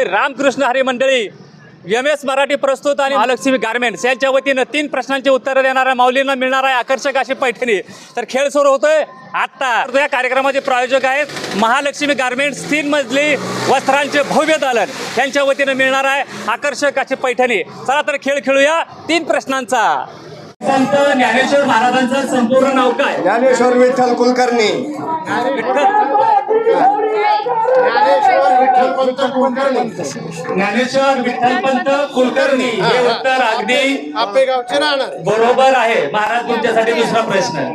रामकृष्ण हरी मंडळी MS मराठी प्रस्तुत आणि महालक्ष्मी गारमेंट्स यांच्या वतीनं 3 प्रश्नांची उत्तरं देणाऱ्या माऊलींना मिळणार आहे आकर्षक अशी पैठणी। तर खेळ सुरू होतोय आता। या कार्यक्रमाचे प्रायोजक आहेत महालक्ष्मी गारमेंट्स 3 मजली वस्त्रांचे भव्य दालन, यांच्या वतीनं मिळणार आहे आकर्षक अशी पैठणी। चला तर खेळ खेळूया 3 प्रश्नांचा। संत ज्ञानेश्वर महाराजांचं संपूर्ण नाव काय? ज्ञानेश्वर विठ्ठल कुलकर्णी। ज्ञानेश्वर विठ्ठलपंत कुलकर्णी हे उत्तर अगदी आपेगावचे राहणार बरोबर आहे। महाराज तुमच्यासाठी दुसरा प्रश्न।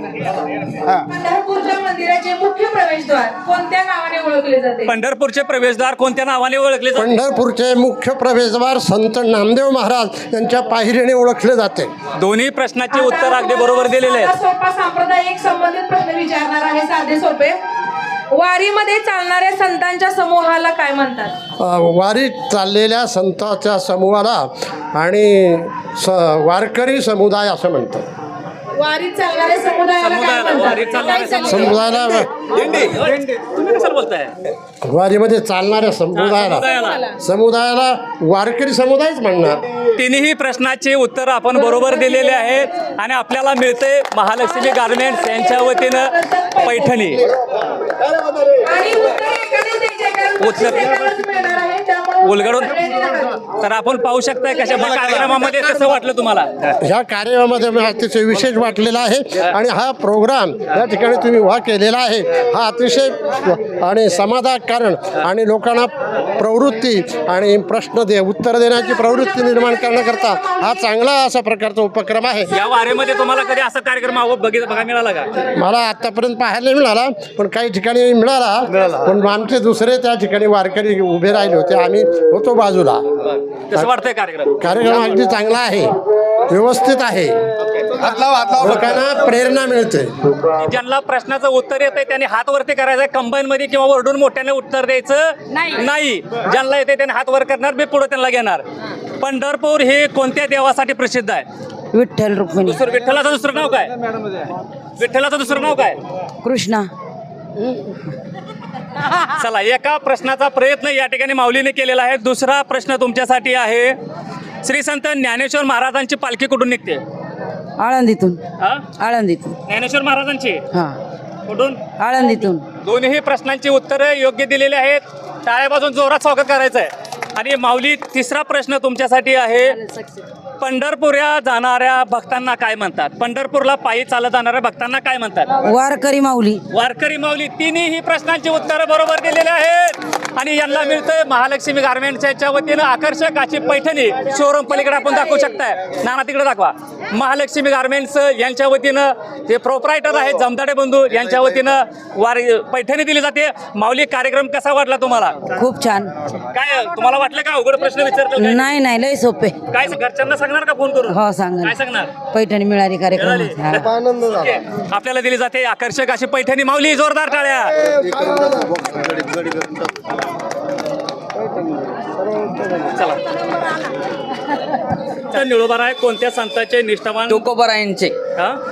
पंढरपूरच्या मंदिराचे मुख्य प्रवेशद्वार कोणत्या नावाने ओळखले जाते? पंढरपूरचे प्रवेशद्वार कोणत्या नावाने ओळखले जाते? पंढरपूरचे मुख्य प्रवेशद्वार संत नामदेव महाराज यांच्या पायरीने ओळखले जाते। दोन्ही प्रश्नाचे उत्तर अगदी बरोबर दिलेले आहेत। सोपा सांप्रदायिक संबंधित प्रश्न विचारणार आहे, साधे सोपे। वारीमध्ये चालणाऱ्या संतांच्या समूहाला काय म्हणतात? वारीत चाललेल्या संतांच्या समूहाला आणि वारकरी समुदाय असं म्हणतात। वारीत चालणाऱ्या समुदायाला काय वारीत चालणाऱ्या म्हणतात? समुदायाला तुम्ही कशाला बोलताय? वारीमध्ये चालणाऱ्या समुदायाला वारकरी समुदायच म्हणणार। तिन्ही प्रश्नाची उत्तर आपण बरोबर दिलेले आहेत आणि आपल्याला मिळते महालक्ष्मी गारमेंट्स यांच्या वतीनं पैठणी। आणि उत्तर एकाने द्यायचे, कारण उत्तर एकालाच मिळणार आहे, त्यामुळे उलगडून तर आपण पाहू शकताय कशा कार्यक्रमामध्ये कसं वाटलं तुम्हाला? ह्या कार्यक्रमामध्ये मला अतिशय विशेष वाटलेला आहे आणि हा प्रोग्राम या ठिकाणी तुम्ही उभा केलेला आहे हा अतिशय आणि समाधान कारण आणि लोकांना प्रवृत्ती आणि उत्तर देण्याची प्रवृत्ती निर्माण करण्याकरता हा चांगला असा प्रकारचा उपक्रम आहे। या वारीमध्ये तुम्हाला कधी असा कार्यक्रम बघा मिळाला का? मला आतापर्यंत पाहायला मिळाला, पण काही ठिकाणी मिळाला, पण आमचे दुसरे त्या ठिकाणी वारकरी उभे राहिले होते, आम्ही होतो बाजूला। कसं वाटतंय कार्यक्रम? कार्यक्रम अगदी चांगला आहे, व्यवस्थित आहे, लोकांना प्रेरणा मिळते। ज्यांना प्रश्नाचं उत्तर येतंय त्यांनी हात वरती करायचं, कंबाईन मध्ये किंवा वरडून मोठ्याने उत्तर द्यायचं नाही। ज्यांना येते त्यांनी हात वर करणार, मी पुढे त्यांना घेणार। पंढरपूर हे कोणत्या देवासाठी प्रसिद्ध आहे? विठ्ठल रुक्मिणी। विठ्ठलाचं दुसरं नाव काय? विठ्ठलाचं दुसरं नाव काय? कृष्णा। चला, एका प्रश्नाचा प्रयत्न या ठिकाणी माऊलीने केलेला आहे। दुसरा प्रश्न तुमच्यासाठी आहे, श्री संत ज्ञानेश्वर महाराजांची पालखी कुठून निघते? आळंदीतून। हा? आळंदीतून। ज्ञानेश्वर महाराजांची हा, कुठून? आळंदीतून। दोन्ही प्रश्नांची उत्तरं योग्य दिलेली आहेत। टाळ्या वाजवून जोरात स्वागत करायचं आहे। आणि माऊली, तिसरा प्रश्न तुमच्यासाठी आहे, पंढरपूरला जाणाऱ्या भक्तांना काय म्हणतात? पंढरपूरला पायी चालत जाणाऱ्या भक्तांना काय म्हणतात? वारकरी माऊली। वारकरी माऊली। तिन्ही प्रश्नांची उत्तरं बरोबर दिलेली आहेत आणि यांना मिळतंय महालक्ष्मी गारमेंट्सच्या वतीनं आकर्षक अशी पैठणी। शोरूम पलीकडे आपण दाखवू शकताय, नाना तिकडे दाखवा। महालक्ष्मी गारमेंट्स यांच्या वतीनं जे प्रोप्रायटर आहेत जमदाडे बंधू यांच्या वतीनं पैठणी दिली जाते। माऊली, कार्यक्रम कसा वाटला तुम्हाला? खूप छान। काय तुम्हाला वाटलं का अवघड प्रश्न विचारतो? नाही, लय सोपे। काय घरच्यांना सांगणार का फोन करून? हो, सांगा। काय सांगणार? पैठणी मिळाली कार्यक्रम। आनंद झाला। आपल्याला दिली जाते आकर्षक अशी पैठणी। माऊली, जोरदार टाळ्या। चला, निळोबाराय कोणत्या संतांचे निष्ठावान? तुकोबरायांचे।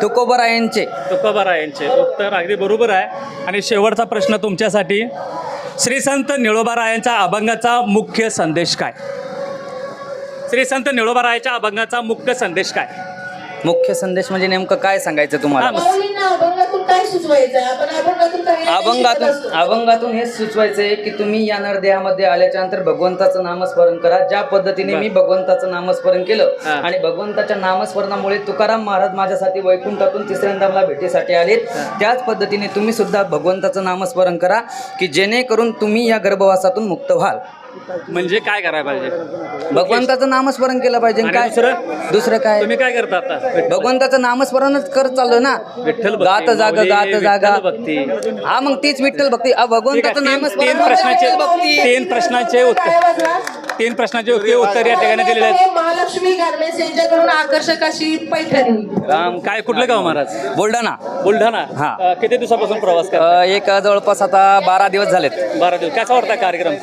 तुकोबरायांचे। तुकोबरायांचे उत्तर अगदी बरोबर आहे। आणि शेवटचा प्रश्न तुमच्यासाठी, श्री संत निळोबारायांच्या अभंगाचा मुख्य संदेश काय? श्री संत निळोबारायांच्या अभंगाचा मुख्य संदेश काय? मुख्य संदेश म्हणजे नेमकं काय सांगायचं तुम्हाला? माऊलींना अभंगातून काय सुचवायचं? आपण अभंगातून हे सुचवायचंय की तुम्ही या नरदेहामध्ये आल्याच्या नंतर भगवंताचं नामस्मरण करा। ज्या पद्धतीने मी भगवंताचं नामस्मरण केलं आणि भगवंताच्या नामस्मरणामुळे तुकाराम महाराज माझ्यासाठी वैकुंठातून तिसऱ्यांदा मला भेटीसाठी आलेत, त्याच पद्धतीने तुम्ही सुद्धा भगवंताचं नामस्मरण करा की जेणेकरून तुम्ही या गर्भवासातून मुक्त व्हाल। म्हणजे काय करायला पाहिजे? भगवंताचं नामस्मरण केलं पाहिजे। काय दुसरं काय? तुम्ही काय करता आता? भगवंताचं नामस्मरणच करत चाललो ना। विठ्ठल गात जागा भक्ती। हा, मग तीच विठ्ठल भक्ती। भगवंताचं नामस्मरण। तीन प्रश्नाचे उत्तर या ठिकाणी दिलेले आहेत। महालक्ष्मी गारमेंट्स यांच्याकडून आकर्षक अशी पैठणी। काय कुठलं गाव महाराज? बुलढाणा। बुलढाणा। हा। किती दिवसापासून प्रवास करा? एक जवळपास आता 12 दिवस झालेत। 12 दिवस। कसा वाटता कार्यक्रम?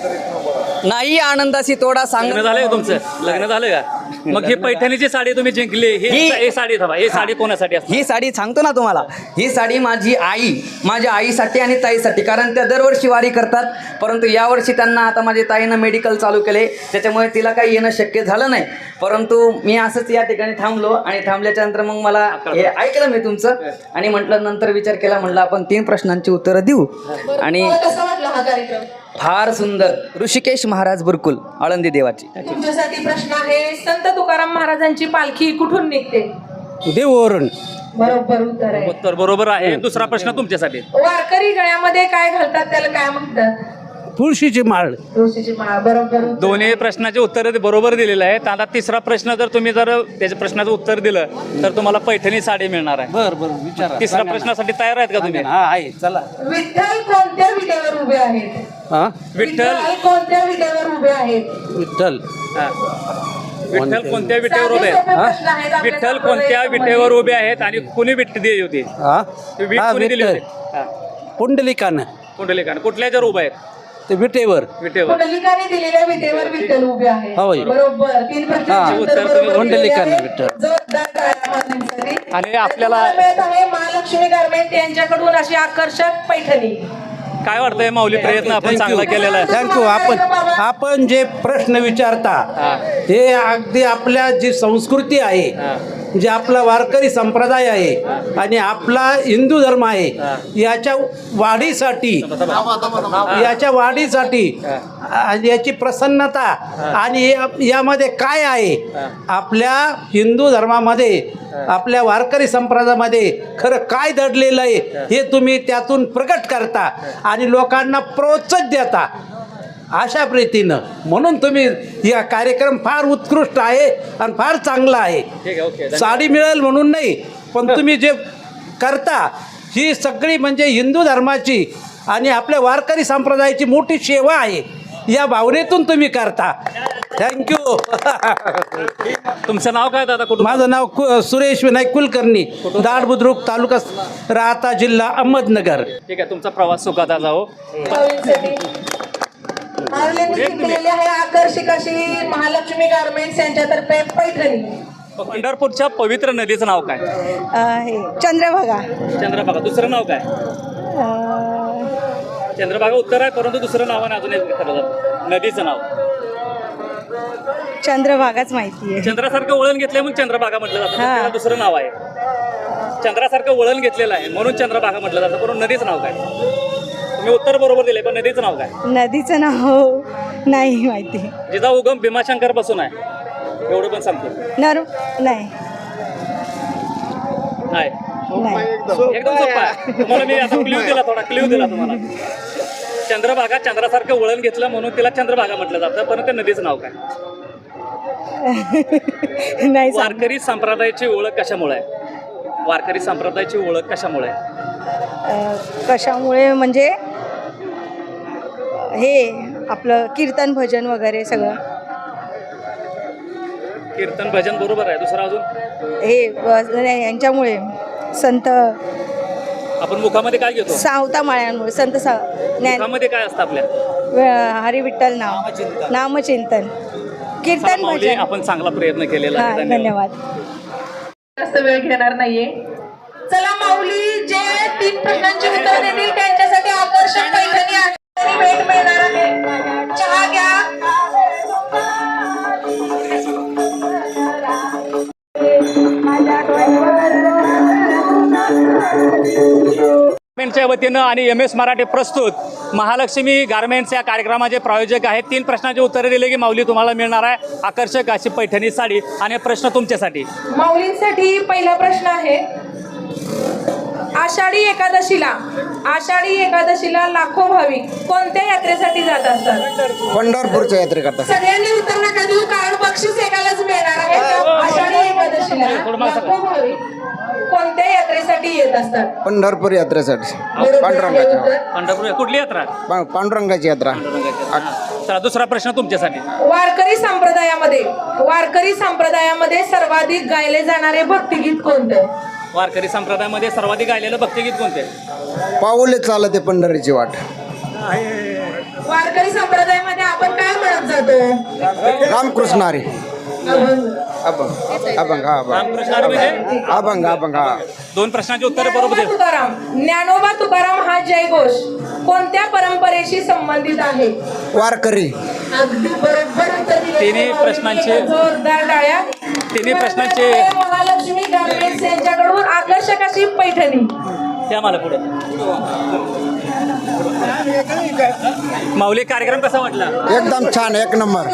नाही, आनंदाशी थोडा लग्न झालंय तुमचं? लग्न झालं का? मग ही पैठणीची साडी तुम्ही जिंकली ही साडी थांबा, ही साडी कोणासाठी असते? ही साडी सांगतो ना तुम्हाला, ही साडी माझी आई, माझ्या आईसाठी आणि ताईसाठी, कारण त्या दरवर्षी वारी करतात. परंतु यावर्षी त्यांना आता माझ्या ताईनं मेडिकल चालू केले, त्याच्यामुळे तिला काही येणं शक्य झालं नाही. परंतु मी असंच या ठिकाणी थांबलो आणि थांबल्याच्या नंतर मग मला हे ऐकलं मी तुमचं आणि म्हटलं, नंतर विचार केला, म्हटलं आपण 3 प्रश्नांची उत्तरं देऊ. आणि कसा वाटला हा कार्यक्रम? फार सुंदर. ऋषिकेश महाराज बुरकुल, आळंदी देवाची. तुमच्यासाठी प्रश्न आहे, संत तुकाराम महाराजांची पालखी कुठून निघते? देववरून. बरोबर उत्तर आहे. उत्तर बरोबर आहे. दुसरा प्रश्न तुमच्यासाठी. वारकरी गळ्यामध्ये काय घालतात त्याला काय म्हणतात? तुळशीची माळ. तुळशीची माळ. बरोबर उत्तर. दोन्ही प्रश्नाचे उत्तर बरोबर दिलेलं आहे. आता तिसरा प्रश्न जर तुम्ही त्याच्या प्रश्नाचं उत्तर दिलं तर तुम्हाला पैठणी साडी मिळणार आहे. बरं विचारा. तिसऱ्या प्रश्नासाठी तयार आहेत का तुम्ही? हा आहे, चला. विठ्ठल कोणत्या विटेवर उभे आहेत? हा विठ्ठल कोणत्या विटेवर उभे आहेत? विठ्ठल. हा. विठ्ठल कोणत्या विटेवर उभे साधे सोपे आहेत? प्रश्न आहेत आपल्या विठ्ठल समोर कोणत्या एक विटेवर उभे आहेत आणि कुणी विट दिली होती? हा ती वीट कुणी दिली होती? हा. पुंडलिकानं कुंडलिकानं. कुठल्या जर उभा आहेत? ते विटेवर. विटेवर. पुंडलिकाने दिलेल्या विटेवर विठ्ठल उभे आहेत. होय. बरोबर. 3 प्रश्नांची उत्तर उत्तर तुम्ही बरोबर दिलेली पुंडलिकाने आहेत. विठ्ठल. जोरदार टाळ्या मारण्यासाठी. आणि आपल्याला मिळत आहे महालक्ष्मी गारमेंट यांच्याकडून अशी आकर्षक पैठणी. काय वाटतंय माऊली, प्रयत्न आपण चांगला केलेला आहे. थँक्यू. आपण जे प्रश्न विचारता हे अगदी आपल्या जी संस्कृती आहे, जे आपला वारकरी संप्रदाय आहे आणि आपला हिंदू धर्म आहे, याच्या वाढीसाठी याची प्रसन्नता आणि यामध्ये काय आहे, आपल्या हिंदू धर्मामध्ये, आपल्या वारकरी संप्रदायामध्ये खरं काय दडलेलं आहे हे तुम्ही त्यातून प्रकट करता आणि लोकांना प्रोत्साहन देता अशा प्रीतीनं. म्हणून तुम्ही या कार्यक्रम फार उत्कृष्ट आहे आणि फार चांगला आहे. ठीक आहे, ओके. साडी मिळेल म्हणून नाही, पण तुम्ही जे करता ही सगळी म्हणजे हिंदू धर्माची आणि आपल्या वारकरी संप्रदायाची मोठी सेवा आहे. या भावनेतून तुम्ही करता. थँक्यू. तुमचं नाव काय दादा? कुठून? माझं नाव सुरेश विनायक कुलकर्णी, दाड बुद्रुक, तालुका राहता, जिल्हा अहमदनगर. ठीक आहे, तुमचा प्रवास सुखाचा जाओ. माऊलींनी जिंकलेली आहे आकर्षक अशी महालक्ष्मी गारमेंट्स यांच्यातर्फे पैठणी. पंढरपूरच्या पवित्र नदीचं नाव काय? हे चंद्रभागा. चंद्रभागा. दुसरं नाव काय? चंद्रभागा उत्तर आहे, परंतु दुसरं नावाने अजून एक ठरलं जातं. नदीचं नाव चंद्रभागाच माहिती आहे. चंद्रासारखं वळण घेतलंय म्हणून चंद्रभागा म्हटलं जातं. पण त्याला दुसरं नाव आहे. चंद्रासारखं वळण घेतलेलं आहे म्हणून चंद्रभागा म्हटलं जातं. परंतु नदीचं नाव काय? तुम्ही उत्तर बरोबर दिले, पण नदीचं नाव काय? नदीचं नाव नाही माहिती. जिचा उगम भीमाशंकर पासून आहे एवढं पण सांगतो. नाही. एकदम सोपा आहे. तुम्हाला मी आता क्ल्यू दिला, थोडा क्ल्यू दिला तुम्हाला. चंद्रभागा चंद्रासारखं वळण घेतलं म्हणून तिला चंद्रभागा म्हटलं जातं. पण ते नदीचं नाव काय? नाही. वारकरी संप्रदायाची ओळख कशामुळे आहे? वारकरी संप्रदायाची ओळख कशामुळे आहे? कशामुळे म्हणजे हे आपलं कीर्तन भजन वगैरे सगळं. कीर्तन भजन बरोबर आहे. दुसरं अजून? हे यांच्यामुळे संत आपण मुखामध्ये काय घेतो? सावता माळ्यांमुळे संत मुखामध्ये काय असतं आपल्या? हरी विठ्ठल नामचिंतन, कीर्तन माऊली, भजन. आपण चांगला प्रयत्न केलेला आहे. धन्यवाद. जास्त वेळ घेणार नाहीये. चला माऊली जे 3 प्रश्नांची उत्तर देतील त्यांच्यासाठी आकर्षक पैठणी आणि भेट मिळणार आहे. चहा घ्या. गारमेंटच्या वतीनं आणि MS मराठी प्रस्तुत महालक्ष्मी गारमेंट्स या कार्यक्रमाचे प्रायोजक आहेत. 3 प्रश्नाची उत्तरे दिली की माऊली तुम्हाला मिळणार आहे आकर्षक अशी पैठणी साडी. आणि प्रश्न तुमच्यासाठी. माऊलींसाठी पहिला प्रश्न आहे, आषाढी एकादशीला लाखो भाविक कोणत्या यात्रेसाठी जात असतात? पंढरपूरच्या यात्रेकरता. सगळ्यांनी उत्तर नका देऊ, कारण बक्षीस एकालाच मिळणार आहे. आषाढी एकादशीला लाखो भाविक कोणत्या यात्रेसाठी येत असतात? पंढरपूर यात्रेसाठी. पंढरपूर कुठली यात्रा? पांडुरंगाची यात्रा. चला, दुसरा प्रश्न तुमच्यासाठी. वारकरी संप्रदायामध्ये सर्वाधिक गायले जाणारे भक्तिगीत कोणतं? वारकरी संप्रदायामध्ये सर्वाधिक गायलेलं भक्तिगीत कोणते? पाऊले चालते पंढरीची वाट. वारकरी संप्रदायामध्ये आपण काय म्हणत जातो? रामकृष्ण हरी. अभंग हा रामकृष्ण हरी म्हणजे अभंग हा 2 प्रश्नांची उत्तरे बरोबर ज्ञानोबा दिली. तुकाराम ज्ञानोबा तुकाराम हा जयघोष कोणत्या परंपरेशी संबंधित आहे? वारकरी. अगदी बरोबर उत्तर दिले. तिन्ही प्रश्नांचे- जोरदार टाळ्या. तिन्ही प्रश्नांचे- महालक्ष्मी गार्मेंट्स यांच्याकडून आकर्षक अशी पैठणी. त्या मला पुढे माऊली कार्यक्रम कसा वाटला? एकदम छान. एक नंबर.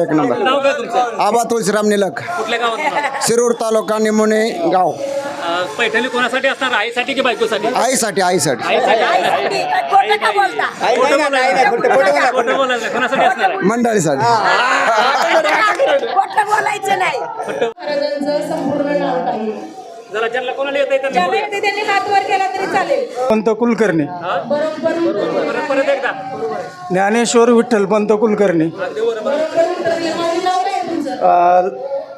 नाव काय तुमचं? आबा तुळशीराम निलक, कुठल्या गावात? शिरूर तालुका निमोणे गाव. पैठणी कोणासाठी असणार? आईसाठी की बायकोसाठी? आईसाठी. खोटं बोलायचं. कोणासाठी असणार आहे? मंडळीसाठी. महाराजांचं संपूर्ण नाव काय? जरा ज्यांना कोणाला येत आहे ज्या व्यक्ती त्यांनी हात वर केला तरी चालेल. पंत कुलकर्णी. बरोबर उत्तर. परत एकदा. ज्ञानेश्वर विठ्ठल पंत कुलकर्णी. बरोबर उत्तर दिलं. माझं नाव काय आहे तुमचं?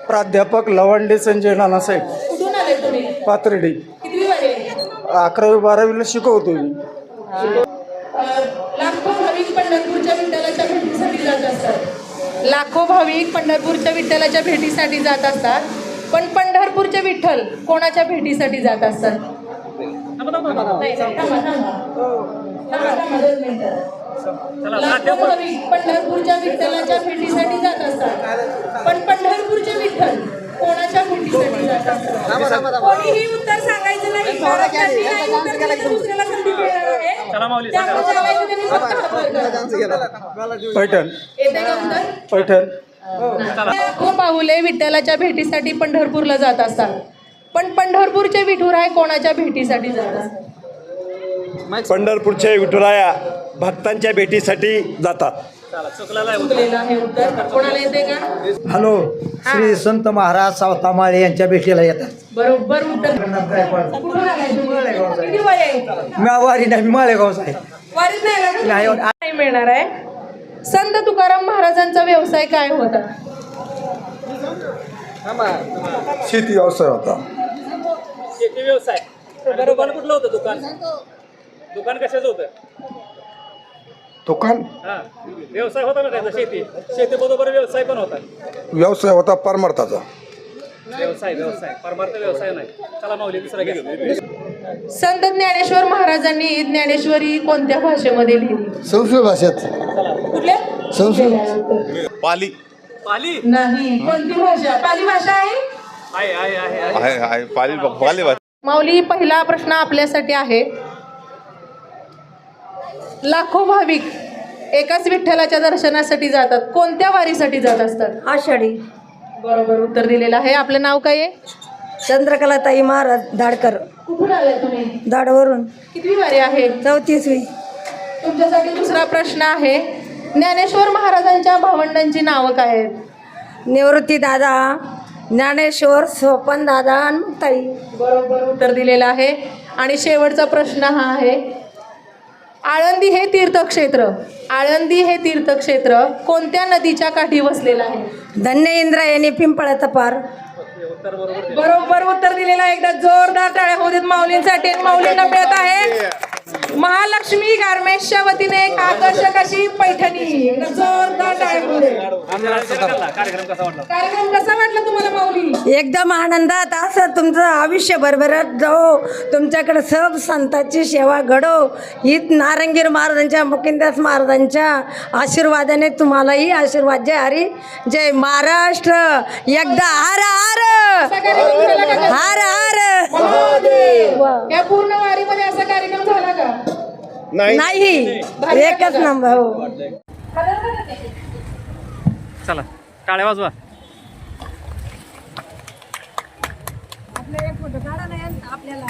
प्राध्यापक लवंडे संजय नानासाहेब, कुठून आले तुम्ही? पाथर्डी. कितवी वारी आहे? 11वी 12वीला शिकवतो मी. लाखो भाविक पंढरपूरच्या विठ्ठलाच्या भेटीसाठी जात असतात. लाखो भाविक पंढरपूरच्या विठ्ठलाच्या भेटीसाठी जात असतात. पण पंढरपूरचे विठ्ठल कोणाच्या भेटीसाठी जात असतात? नाही, थांबा. 2 मिनिटं. लाखो भाविक पंढरपूरच्या विठ्ठलाच्या भेटीसाठी जात असतात. पण पंढरपूरचे विठ्ठल कोणाच्या भेटीसाठी जात असतात? कोणीही उत्तर सांगायचं नाही. कारण त्यांनी नाही उत्तर दिलं तर दुसऱ्याला संधी मिळणार आहे. त्यामुळे सांगायचं त्यांनी फक्त हात वर करा. पैठण. येते का उत्तर? पैठण. लाखो पाहुले विठ्ठलाच्या भेटीसाठी पंढरपूरला जात असतात. पण पंढरपूरचे विठुराय कोणाच्या भेटीसाठी जात असतात? पंढरपूरचे विठुराया भक्तांच्या भेटीसाठी जातात. चुकलेलं आहे उत्तर. कोणाला येते का? हॅलो, श्री संत महाराज सावतामाळे यांच्या भेटीला येतात. बरोबर उत्तर. कुठून आलाय तुम्ही? किती वय आहे? मी वारी नाही, मी माळेगावचा आहे. वारीत नाही आला नाही. का? नाही मिळणार आहे. संत तुकाराम महाराजांचा व्यवसाय काय होता? शेती व्यवसाय होता. शेती व्यवसाय. दुकान कुठलं होतं? दुकान कशाचं होतं? दुकान व्यवसाय होता ना त्याचा? शेतीबरोबर व्यवसाय पण होता. व्यवसाय होता परमार्थाचा. व्यवसाय परमार्थ व्यवसाय नाही. चला माऊली दुसरा घ्या. संत ज्ञानेश्वर महाराजांनी ज्ञानेश्वरी कोणत्या भाषेमध्ये लिहिली? संस्कृत भाषेत. कुठल्या? संस्कृत. पाली. पाली नाही. कोणती भाषा? पाली भाषा आहे. आहे पाली माऊली, पहिला प्रश्न आपल्यासाठी आहे. लाखो भाविक एकाच विठ्ठलाच्या दर्शनासाठी जातात. कोणत्या वारीसाठी जात असतात? आषाढी. बरोबर उत्तर दिलेलं आहे. आपलं नाव काय आहे? चंद्रकलाताई महाराज धाडकर, कुठून आलाय तुम्ही? दाडवरून. कितवी वारी आहे? 34वी. तुमच्यासाठी दुसरा प्रश्न आहे. ज्ञानेश्वर महाराजांच्या भावंडांची नावं काय आहेत? निवृत्ती दादा, ज्ञानेश्वर, सोपन दादा आणि मुक्ताई. बरोबर उत्तर दिलेलं आहे. आणि शेवटचा प्रश्न हा आहे. आळंदी हे तीर्थक्षेत्र कोणत्या नदीच्या काठी वसलेलं आहे? धन्य इंद्रायणी पिंपळाचा पार. बरोबर उत्तर दिलेलं आहे. एकदा जोरदार टाळ्या होऊ देत माऊलींसाठी. माऊलींना मिळत आहे महालक्ष्मी गारमेंट्सच्या वतीने एक आकर्षक अशी पैठणी. एकदा जोरदार टाळ्या होऊ देत. कार्यक्रम कसा वाटला? कार्यक्रम कसा वाटला तुम्हाला माऊली? एकदम आनंदात असं तुमचं आयुष्य भरभराट जाओ. तुमच्याकडे सब संतांची सेवा घडो. ही नारंगीर महाराजांच्या, मुकिंदास महाराजांच्या आशीर्वादाने तुम्हालाही आशीर्वाद. जय हरी, जय महाराष्ट्र. एकदा हर हर असा कार्यक्रम झाला का? हर हर. या पूर्ण वारीमध्ये असा कार्यक्रम झाला का? नाही, एकच नंबर. हो. चला टाळ्या वाजवा. आपल्याला